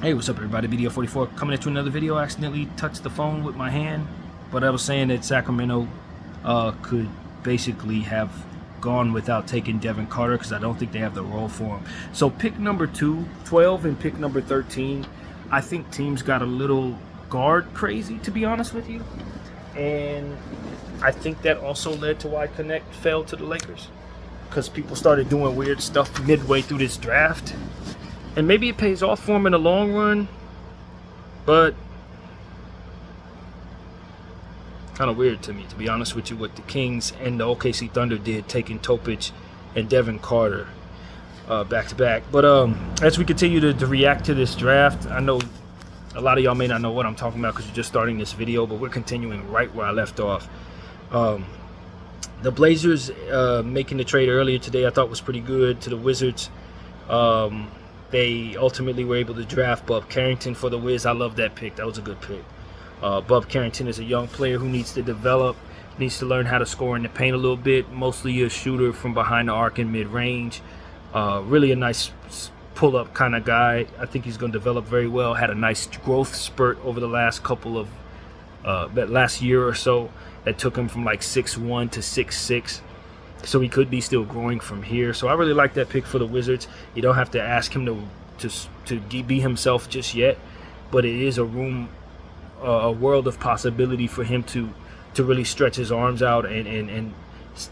Hey, what's up, everybody? BDO44 coming at you another video. I accidentally touched the phone with my hand, but I was saying that Sacramento could basically have gone without taking Devin Carter because I don't think they have the role for him. So pick number 12 and pick number 13. I think teams got a little guard crazy, to be honest with you, and I think that also led to why Connect fell to the Lakers because people started doing weird stuff midway through this draft. And maybe it pays off for him in the long run, but kind of weird to me, to be honest with you, what the Kings and the OKC Thunder did, taking Topic and Devin Carter back to back. But as we continue to react to this draft, I know a lot of y'all may not know what I'm talking about because you're just starting this video, but we're continuing right where I left off. The Blazers making the trade earlier today I thought was pretty good to the Wizards. They ultimately were able to draft Bub Carrington for the Wiz. I love that pick. That was a good pick. Bub Carrington is a young player who needs to develop, needs to learn how to score in the paint a little bit, mostly a shooter from behind the arc and mid-range. Really a nice pull-up kind of guy. I think he's going to develop very well. Had a nice growth spurt over the last couple of, that last year or so that took him from like 6'1" to 6'6". So he could be still growing from here. So I really like that pick for the Wizards. You don't have to ask him to be himself just yet, but it is a world of possibility for him to really stretch his arms out and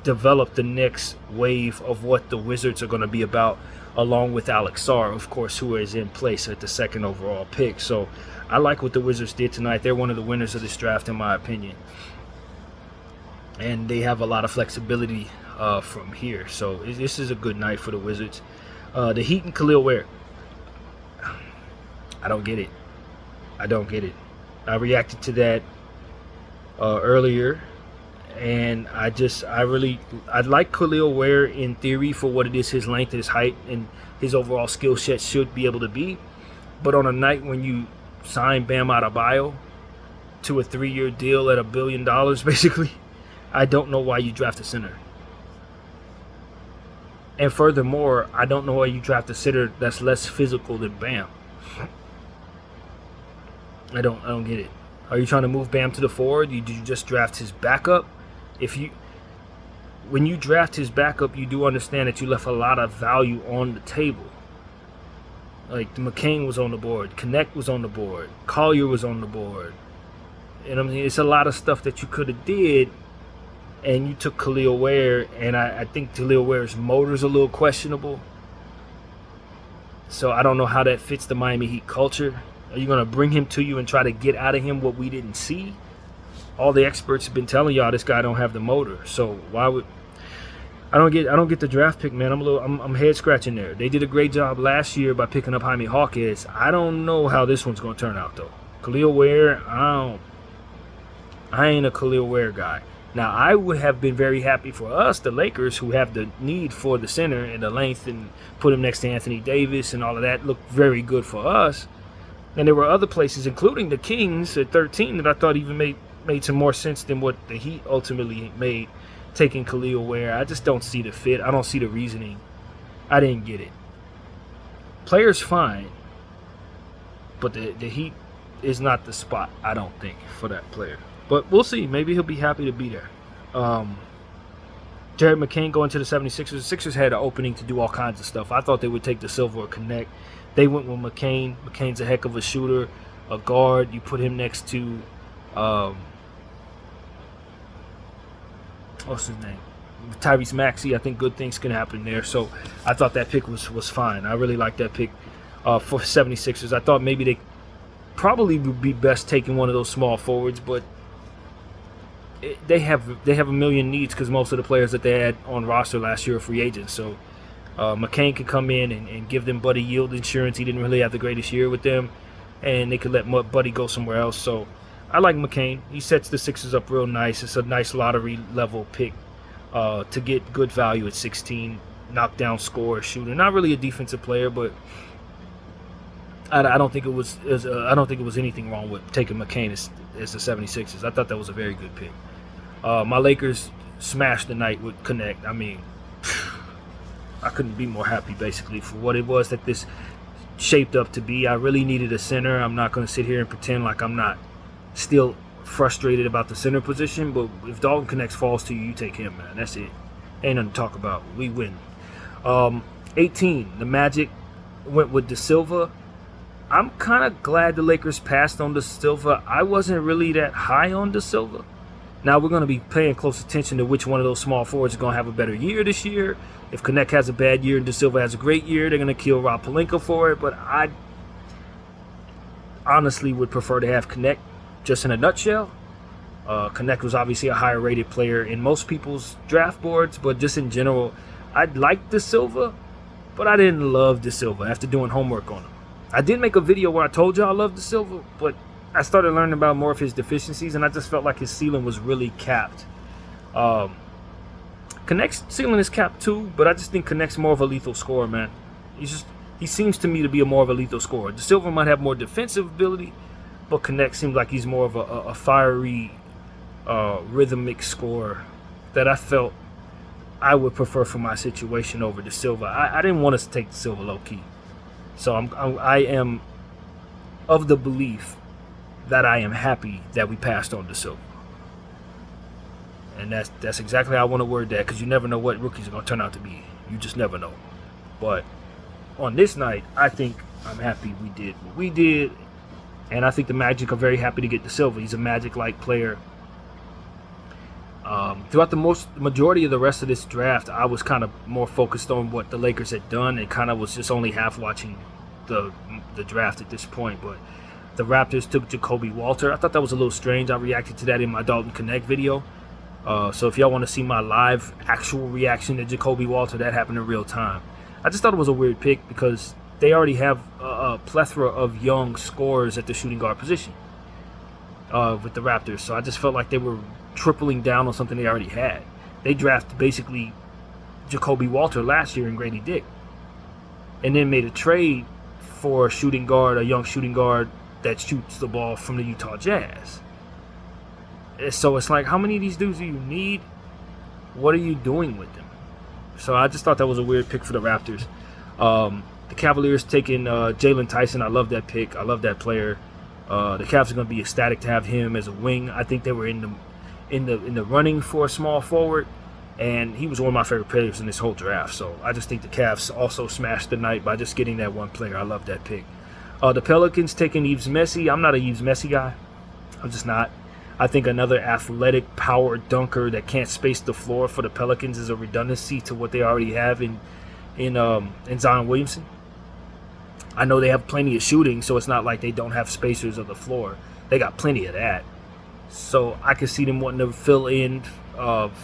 develop the next wave of what the Wizards are going to be about, along with Alex Sarr, of course, who is in place at the second overall pick. So I like what the Wizards did tonight. They're one of the winners of this draft, in my opinion. And they have a lot of flexibility from here. So this is a good night for the Wizards. The Heat and Khalil Ware. I don't get it. I don't get it. I reacted to that earlier, and I like Khalil Ware in theory for what it is, his length, his height, and his overall skill set should be able to be. But on a night when you sign Bam Adebayo to a 3-year deal at $1 billion, basically, I don't know why you draft a center. And furthermore, I don't know why you draft a center that's less physical than Bam. I don't get it. Are you trying to move Bam to the forward? Did you just draft his backup? When you draft his backup, you do understand that you left a lot of value on the table. Like McCain was on the board, Connect was on the board, Collier was on the board. And I mean, it's a lot of stuff that you could have did. And you took Khalil Ware, and I think Khalil Ware's motor's a little questionable. So I don't know how that fits the Miami Heat culture. Are you going to bring him to you and try to get out of him what we didn't see? All the experts have been telling y'all this guy don't have the motor. So why would I don't get the draft pick, man. I'm head scratching there. They did a great job last year by picking up Jaime Hawkins. I don't know how this one's going to turn out though. Khalil Ware, I ain't a Khalil Ware guy. Now, I would have been very happy for us, the Lakers, who have the need for the center and the length, and put him next to Anthony Davis and all of that looked very good for us. And there were other places, including the Kings at 13, that I thought even made some more sense than what the Heat ultimately made, taking Khalil Ware. I just don't see the fit. I don't see the reasoning. I didn't get it. Player's fine, but the Heat is not the spot, I don't think, for that player. But we'll see. Maybe he'll be happy to be there. Jared McCain going to the 76ers. The Sixers had an opening to do all kinds of stuff. I thought they would take the Silver or Connect. They went with McCain. McCain's a heck of a shooter, a guard. You put him next to, what's his name? Tyrese Maxey. I think good things can happen there. So I thought that pick was fine. I really like that pick for 76ers. I thought maybe they probably would be best taking one of those small forwards, but they have a million needs because most of the players that they had on roster last year are free agents. So McCain could come in and give them Buddy yield insurance. He didn't really have the greatest year with them, and they could let Buddy go somewhere else. So I like McCain. He sets the Sixers up real nice. It's a nice lottery level pick to get good value at 16, knockdown scorer, shooter. Not really a defensive player, but I don't think it was anything wrong with taking McCain as the 76ers. I thought that was a very good pick. My Lakers smashed the night with Connect. I mean, I couldn't be more happy, basically, for what it was that this shaped up to be. I really needed a center. I'm not going to sit here and pretend like I'm not still frustrated about the center position, but if Dalton Knecht falls to you, you take him, man. That's it. Ain't nothing to talk about. We win. 18, the Magic went with De Silva. I'm kind of glad the Lakers passed on De Silva. I wasn't really that high on De Silva. Now we're going to be paying close attention to which one of those small forwards is going to have a better year this year. If Knecht has a bad year and De Silva has a great year, they're going to kill Rob Pelinka for it. But I honestly would prefer to have Knecht. Just in a nutshell, Knecht was obviously a higher rated player in most people's draft boards, but just in general, I liked De Silva, but I didn't love De Silva after doing homework on him. I did make a video where I told you I loved De Silva, but I started learning about more of his deficiencies, and I just felt like his ceiling was really capped. Knecht's ceiling is capped too, but I just think Knecht's more of a lethal scorer, man. He seems to me to be more of a lethal scorer. De Silva might have more defensive ability, but Knecht seems like he's more of a fiery, rhythmic scorer that I felt I would prefer for my situation over De Silva. I didn't want us to take De Silva low key, so I am of the belief that I am happy that we passed on De Silva, and that's exactly how I want to word that, because you never know what rookies are going to turn out to be. You just never know. But on this night, I think I'm happy we did what we did. And I think the Magic are very happy to get De Silva. He's a Magic-like player. Throughout the majority of the rest of this draft, I was kind of more focused on what the Lakers had done, and kind of was just only half watching the draft at this point. But the Raptors took Jacoby Walter. I thought that was a little strange. I reacted to that in my Dalton Knecht video. So if y'all want to see my live actual reaction to Jacoby Walter, that happened in real time. I just thought it was a weird pick because they already have a plethora of young scorers at the shooting guard position with the Raptors. So I just felt like they were tripling down on something they already had. They drafted basically Jacoby Walter last year and Grady Dick, and then made a trade for a young shooting guard that shoots the ball from the Utah Jazz. So it's like, how many of these dudes do you need? What are you doing with them? So I just thought that was a weird pick for the Raptors. The Cavaliers taking Jalen Tyson. I love that pick. I love that player. The Cavs are going to be ecstatic to have him as a wing. I think they were in the running for a small forward, and he was one of my favorite players in this whole draft. So I just think the Cavs also smashed the night by just getting that one player. I love that pick. The Pelicans taking Yves Messi. I'm not a Yves Messi guy. I'm just not. I think another athletic power dunker that can't space the floor for the Pelicans is a redundancy to what they already have in Zion Williamson. I know they have plenty of shooting, so it's not like they don't have spacers of the floor. They got plenty of that. So I could see them wanting to fill in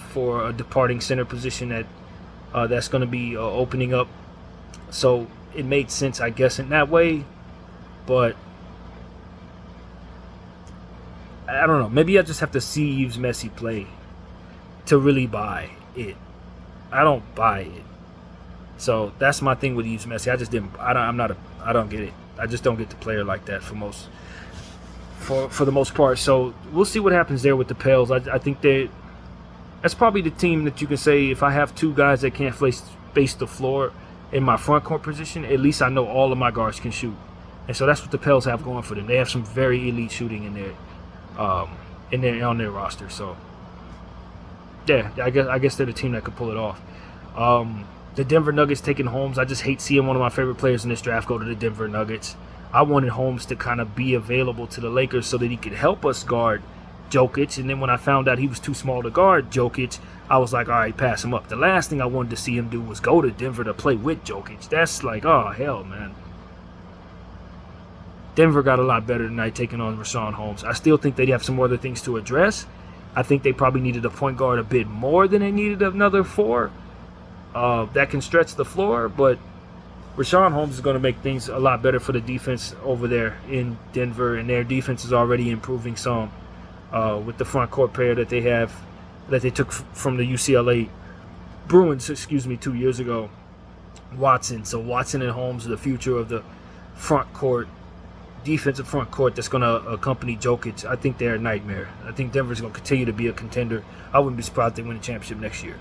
for a departing center position that's going to be opening up. So it made sense, I guess, in that way. But I don't know. Maybe I just have to see Yves Messi play to really buy it. I don't buy it. So that's my thing with Yves Messi. I don't get it. I just don't get the player like that for the most part. So we'll see what happens there with the Pels. I think that's probably the team that you can say, if I have two guys that can't space the floor in my front court position, at least I know all of my guards can shoot. And so that's what the Pels have going for them. They have some very elite shooting in there. On their roster. So yeah, I guess they're the team that could pull it off. The Denver Nuggets taking Holmes. I just hate seeing one of my favorite players in this draft go to the Denver Nuggets. I wanted Holmes to kind of be available to the Lakers so that he could help us guard Jokic, and then when I found out he was too small to guard Jokic, I was like, all right, pass him up. The last thing I wanted to see him do was go to Denver to play with Jokic. That's like, oh hell, man. Denver got a lot better tonight taking on Richaun Holmes. I still think they'd have some other things to address. I think they probably needed a point guard a bit more than they needed another four that can stretch the floor. But Richaun Holmes is going to make things a lot better for the defense over there in Denver, and their defense is already improving some with the front court pair that they have, that they took from the UCLA Bruins, 2 years ago. Watson. So Watson and Holmes are the future of the front court, defensive front court that's going to accompany Jokic. I think they're a nightmare. I think Denver's going to continue to be a contender. I wouldn't be surprised if they win a championship next year.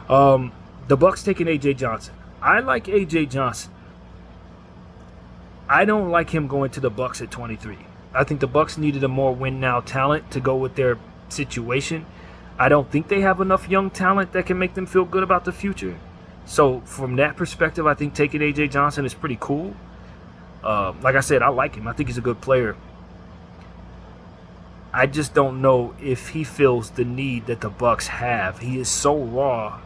The Bucks taking A.J. Johnson. I like A.J. Johnson. I don't like him going to the Bucks at 23. I think the Bucks needed a more win now talent to go with their situation. I don't think they have enough young talent that can make them feel good about the future. So from that perspective, I think taking A.J. Johnson is pretty cool. Like I said, I like him. I think he's a good player. I just don't know if he feels the need that the Bucks have. He is so raw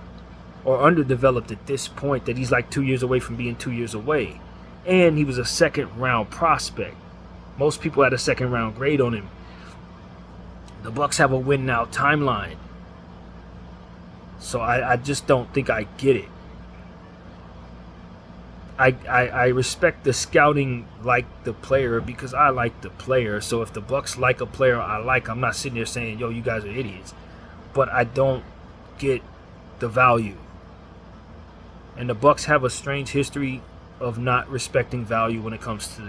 or underdeveloped at this point that he's like 2 years away from being 2 years away. And he was a second-round prospect. Most people had a second-round grade on him. The Bucks have a win-now timeline. So I just don't think I get it. I respect the scouting like the player because I like the player. So if the Bucks like a player I like, I'm not sitting there saying, yo, you guys are idiots. But I don't get the value. And the Bucks have a strange history of not respecting value when it comes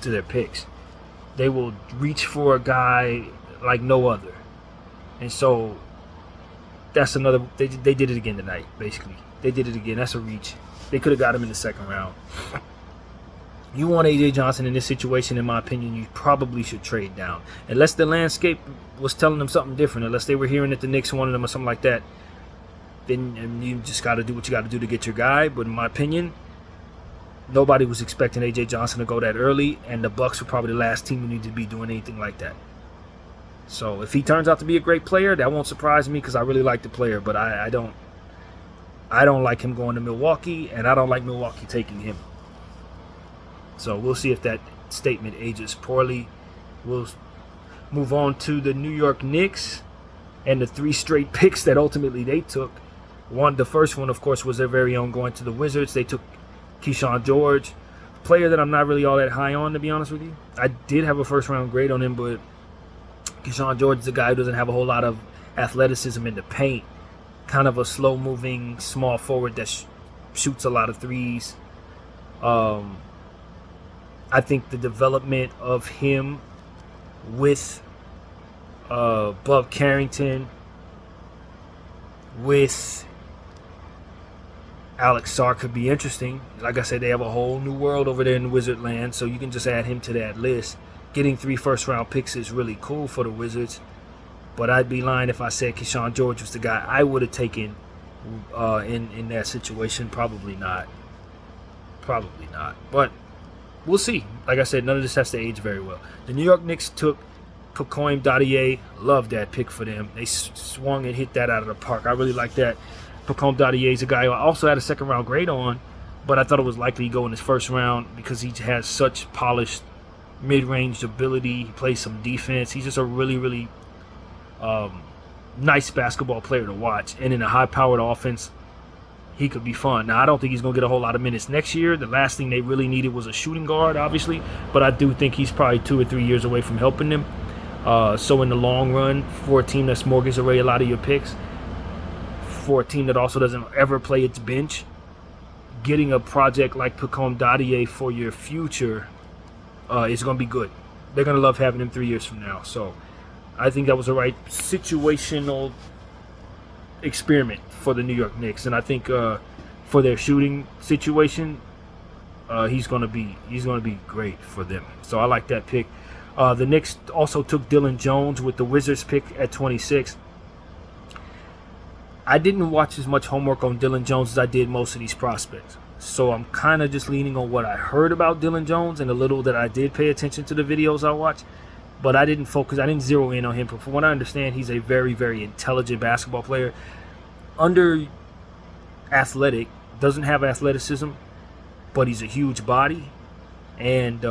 to their picks. They will reach for a guy like no other. And so that's another, they did it again tonight, basically. They did it again. That's a reach. They could have got him in the second round. You want A.J. Johnson in this situation, in my opinion, you probably should trade down. Unless the landscape was telling them something different, unless they were hearing that the Knicks wanted them or something like that, then you just got to do what you got to do to get your guy. But in my opinion, nobody was expecting A.J. Johnson to go that early, and the Bucks were probably the last team who needed to be doing anything like that. So if he turns out to be a great player, that won't surprise me because I really like the player, but I don't like him going to Milwaukee, and I don't like Milwaukee taking him. So we'll see if that statement ages poorly. We'll move on to the New York Knicks and the 3 straight picks that ultimately they took. The first one, of course, was their very own going to the Wizards. They took Keyshawn George, a player that I'm not really all that high on, to be honest with you. I did have a first-round grade on him, but Keyshawn George is a guy who doesn't have a whole lot of athleticism in the paint. Kind of a slow-moving, small forward that shoots a lot of threes. I think the development of him with Bub Carrington, with Alex Sarr could be interesting. Like I said, they have a whole new world over there in Wizard land, so you can just add him to that list. Getting 3 first-round picks is really cool for the Wizards. But I'd be lying if I said Keyshawn George was the guy I would have taken in that situation. Probably not. Probably not. But we'll see. Like I said, none of this has to age very well. The New York Knicks took Hakeem Dadier. Love that pick for them. They swung and hit that out of the park. I really like that. Hakeem Dadier is a guy who I also had a second-round grade on, but I thought it was likely to go in his first round because he has such polished mid-range ability. He plays some defense. He's just a really, really nice basketball player to watch. And in a high-powered offense, he could be fun. Now, I don't think he's going to get a whole lot of minutes next year. The last thing they really needed was a shooting guard, obviously. But I do think he's probably 2 or 3 years away from helping them. So in the long run, for a team that's mortgaged away a lot of your picks, for a team that also doesn't ever play its bench, getting a project like Hakeem Dadier for your future is going to be good. They're going to love having him 3 years from now. So I think that was the right situational experiment for the New York Knicks, and I think for their shooting situation, he's going to be great for them. So I like that pick. The Knicks also took Dylan Jones with the Wizards pick at 26. I didn't watch as much homework on Dylan Jones as I did most of these prospects. So I'm kind of just leaning on what I heard about Dylan Jones and a little that I did pay attention to the videos I watched. But I didn't zero in on him. But from what I understand, he's a very, very intelligent basketball player. Under athletic, doesn't have athleticism, but he's a huge body. And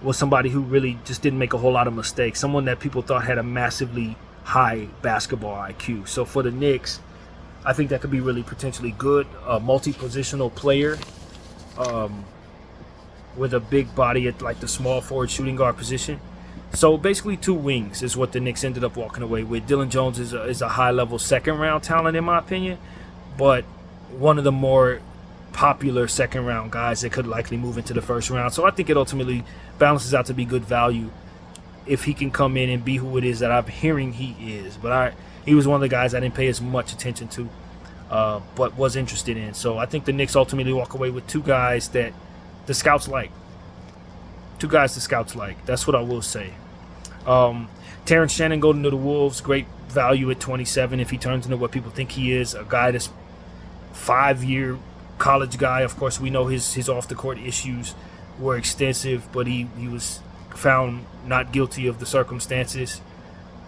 was somebody who really just didn't make a whole lot of mistakes. Someone that people thought had a massively high basketball IQ. So for the Knicks, I think that could be really potentially good. A multi-positional player with a big body at like the small forward shooting guard position. So basically 2 wings is what the Knicks ended up walking away with. Dylan Jones is a high-level second-round talent in my opinion, but one of the more popular second-round guys that could likely move into the first round. So I think it ultimately balances out to be good value if he can come in and be who it is that I'm hearing he is. But he was one of the guys I didn't pay as much attention to, but was interested in. So I think the Knicks ultimately walk away with 2 guys that the scouts like. Two guys the scouts like. That's what I will say. Terrence Shannon going to the Wolves. Great value at 27 if he turns into what people think he is. A guy that's 5-year college guy. Of course, we know his off-the-court issues were extensive, but he was found not guilty of the circumstances.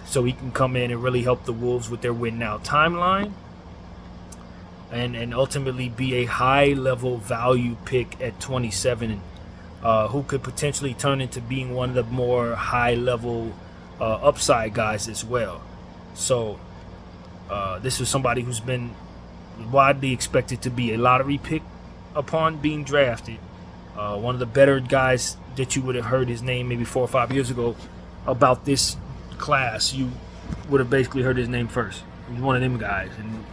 So he can come in and really help the Wolves with their win now timeline. And ultimately be a high-level value pick at 27, who could potentially turn into being one of the more high-level upside guys as well. So this is somebody who's been widely expected to be a lottery pick upon being drafted. One of the better guys that you would have heard his name maybe 4 or 5 years ago about this class. You would have basically heard his name first. He's one of them guys. And,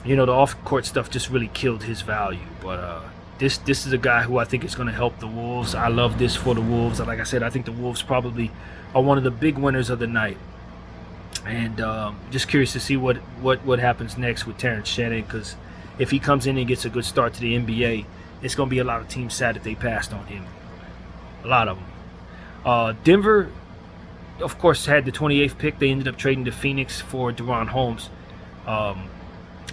you know, the off-court stuff just really killed his value. But this is a guy who I think is going to help the Wolves. I love this for the Wolves. Like I said, I think the Wolves probably are one of the big winners of the night. And just curious to see what happens next with Terrence Shannon, because if he comes in and gets a good start to the NBA, it's going to be a lot of teams sad that they passed on him. A lot of them. Denver, of course, had the 28th pick. They ended up trading to Phoenix for DeRon Holmes.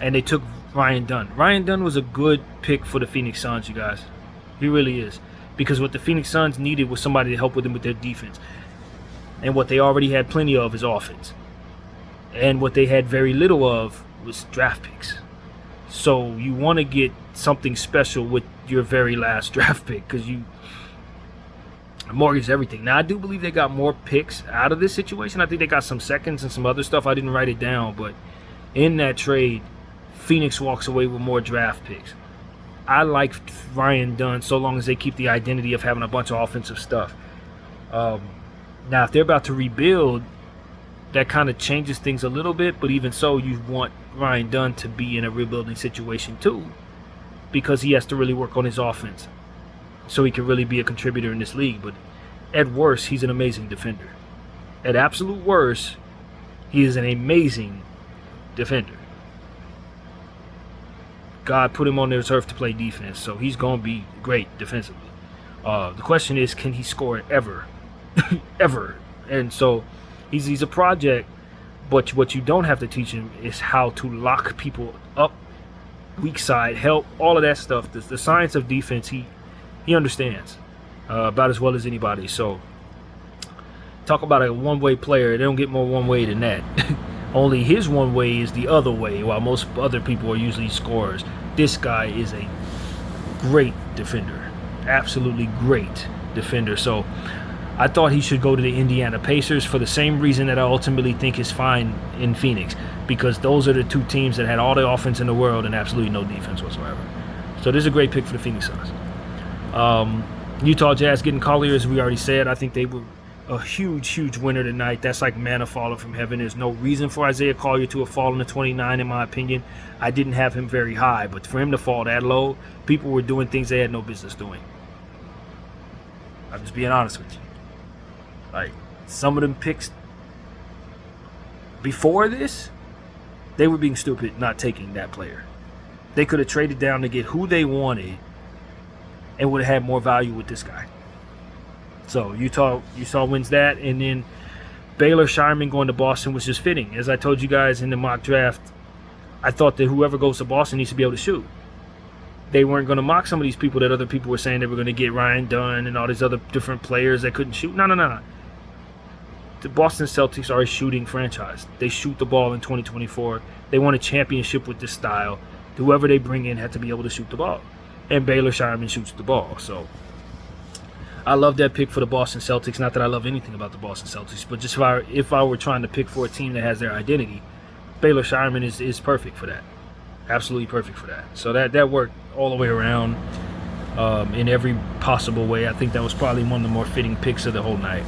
And they took Ryan Dunn. Ryan Dunn was a good pick for the Phoenix Suns, you guys. He really is. Because what the Phoenix Suns needed was somebody to help with them with their defense. And what they already had plenty of is offense. And what they had very little of was draft picks. So you want to get something special with your very last draft pick, because you mortgage everything. Now, I do believe they got more picks out of this situation. I think they got some seconds and some other stuff. I didn't write it down, but in that trade, Phoenix walks away with more draft picks. I like Ryan Dunn so long as they keep the identity of having a bunch of offensive stuff. Now, if they're about to rebuild, that kind of changes things a little bit, but even so, you want Ryan Dunn to be in a rebuilding situation too, because he has to really work on his offense so he can really be a contributor in this league. But at worst, he's an amazing defender. At absolute worst, he is an amazing defender. God put him on this earth to play defense, so he's going to be great defensively. The question is, can he score ever? Ever. And so he's a project, but what you don't have to teach him is how to lock people up, weak side, help, all of that stuff. The science of defense, he understands about as well as anybody. So talk about a one-way player. They don't get more one-way than that. Only his one way is the other way, while most other people are usually scorers. This guy is a great defender. Absolutely great defender. So I thought he should go to the Indiana Pacers for the same reason that I ultimately think is fine in Phoenix, because those are the two teams that had all the offense in the world and absolutely no defense whatsoever. So this is a great pick for the Phoenix Suns. Utah Jazz getting Collier, as we already said. I think they were a huge winner tonight. That's like manna falling from heaven. There's no reason for Isaiah Collier to have fallen to 29, in my opinion. I didn't have him very high, but for him to fall that low, people were doing things they had no business doing. I'm just being honest with you. Like, some of them picks before this, they were being stupid not taking that player. They could have traded down to get who they wanted and would have had more value with this guy. So Utah wins that, and then Baylor Scheierman going to Boston was just fitting. As I told you guys in the mock draft, I thought that whoever goes to Boston needs to be able to shoot. They weren't going to mock some of these people that other people were saying they were going to get, Ryan Dunn and all these other different players that couldn't shoot. No. The Boston Celtics are a shooting franchise. They shoot the ball in 2024. They won a championship with this style. Whoever they bring in had to be able to shoot the ball. And Baylor Scheierman shoots the ball. So I love that pick for the Boston Celtics. Not that I love anything about the Boston Celtics, but just if I were trying to pick for a team that has their identity, Baylor Scheierman is perfect for that. Absolutely perfect for that. So that worked all the way around in every possible way. I think that was probably one of the more fitting picks of the whole night.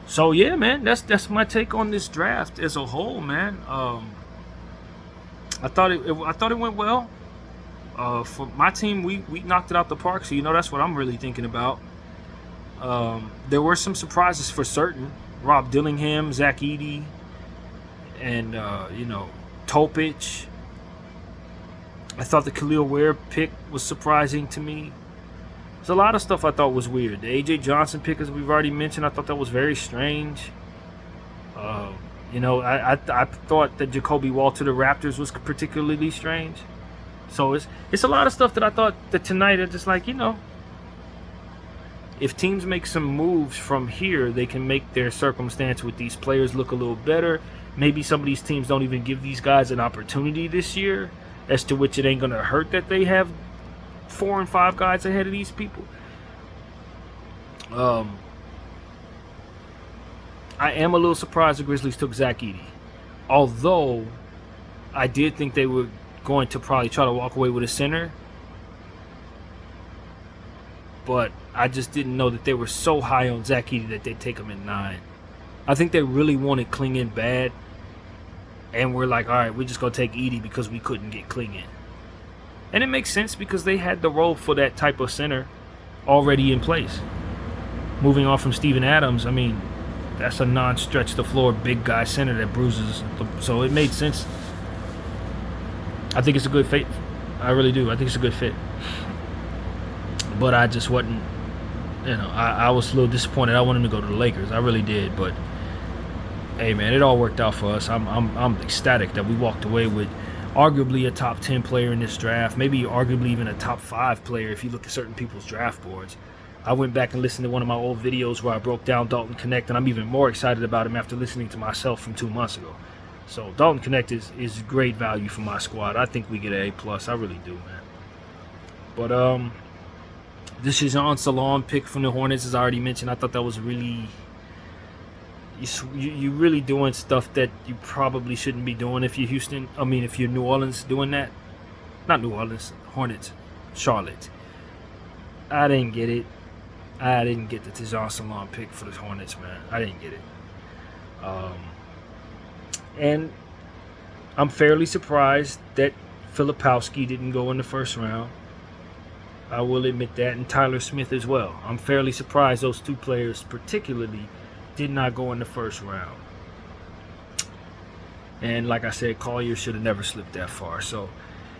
So yeah, man, that's my take on this draft as a whole, man. I thought it went well. For my team, we knocked it out the park, so that's what I'm really thinking about. There were some surprises for certain. Rob Dillingham, Zach Edey, and Topic. I thought the Khalil Ware pick was surprising to me. There's a lot of stuff I thought was weird. The A.J. Johnson pick, as we've already mentioned, I thought that was very strange. I thought that Jacoby Wall to the Raptors was particularly strange. So it's a lot of stuff that I thought that tonight are just like, if teams make some moves from here, they can make their circumstance with these players look a little better. Maybe some of these teams don't even give these guys an opportunity this year, as to which it ain't going to hurt that they have 4 and 5 guys ahead of these people. I am a little surprised the Grizzlies took Zach Edey. Although, I did think they were going to probably try to walk away with a center. But I just didn't know that they were so high on Zach Edey that they'd take him at 9. I think they really wanted Clingan bad. And we're like, all right, we're just going to take Edey because we couldn't get Clingan. And it makes sense because they had the role for that type of center already in place. Moving on from Steven Adams, I mean, that's a non-stretch the floor big guy center that bruises. So it made sense. I think it's a good fit. I really do. I think it's a good fit. But I just wasn't, I was a little disappointed. I wanted him to go to the Lakers. I really did. But, hey, man, it all worked out for us. I'm ecstatic that we walked away with arguably a top 10 player in this draft, maybe arguably even a top 5 player if you look at certain people's draft boards. I went back and listened to one of my old videos where I broke down Dalton Knecht, and I'm even more excited about him after listening to myself from 2 months ago. So Dalton Knecht is great value for my squad. I think we get an A+. I really do, man. But this Shizan Salaam pick from the Hornets, as I already mentioned, I thought that was really... You really doing stuff that you probably shouldn't be doing if you're Houston. I mean, if you're New Orleans doing that. Not New Orleans, Hornets, Charlotte. I didn't get it. I didn't get the Shizan Salaam pick for the Hornets, man. I didn't get it. And I'm fairly surprised that Filipowski didn't go in the first round. I will admit that, and Tyler Smith as well. I'm fairly surprised those 2 players particularly did not go in the first round. And like I said, Collier should have never slipped that far. So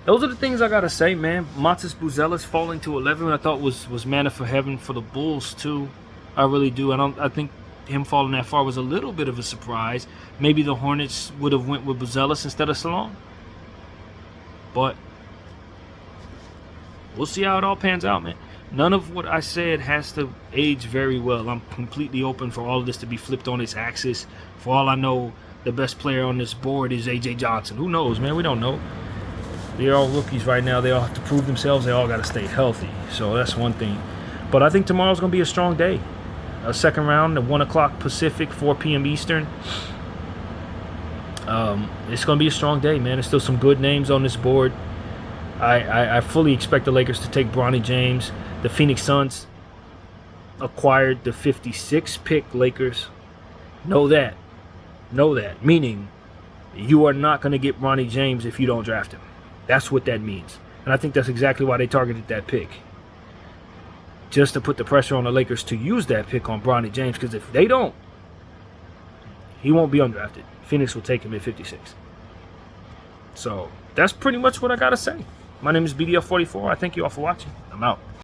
those are the things I gotta say, man. Montes Buzelis falling to 11, I thought was manna for heaven for the Bulls too. I really do. I think him falling that far was a little bit of a surprise. Maybe the Hornets would have went with Buzelis instead of Salaam. But we'll see how it all pans out, man. None of what I said has to age very well. I'm completely open for all of this to be flipped on its axis. For all I know, the best player on this board is A.J. Johnson. Who knows, man? We don't know. They're all rookies right now. They all have to prove themselves. They all got to stay healthy. So that's one thing. But I think tomorrow's going to be a strong day. A second round at 1 o'clock Pacific, 4 p.m. Eastern. It's going to be a strong day, man. There's still some good names on this board. I fully expect the Lakers to take Bronny James. The Phoenix Suns acquired the 56 pick Lakers. Know that. Meaning, you are not going to get Bronny James if you don't draft him. That's what that means. And I think that's exactly why they targeted that pick. Just to put the pressure on the Lakers to use that pick on Bronny James. Because if they don't, he won't be undrafted. Phoenix will take him at 56. So, that's pretty much what I got to say. My name is BDF44. I thank you all for watching. I'm out.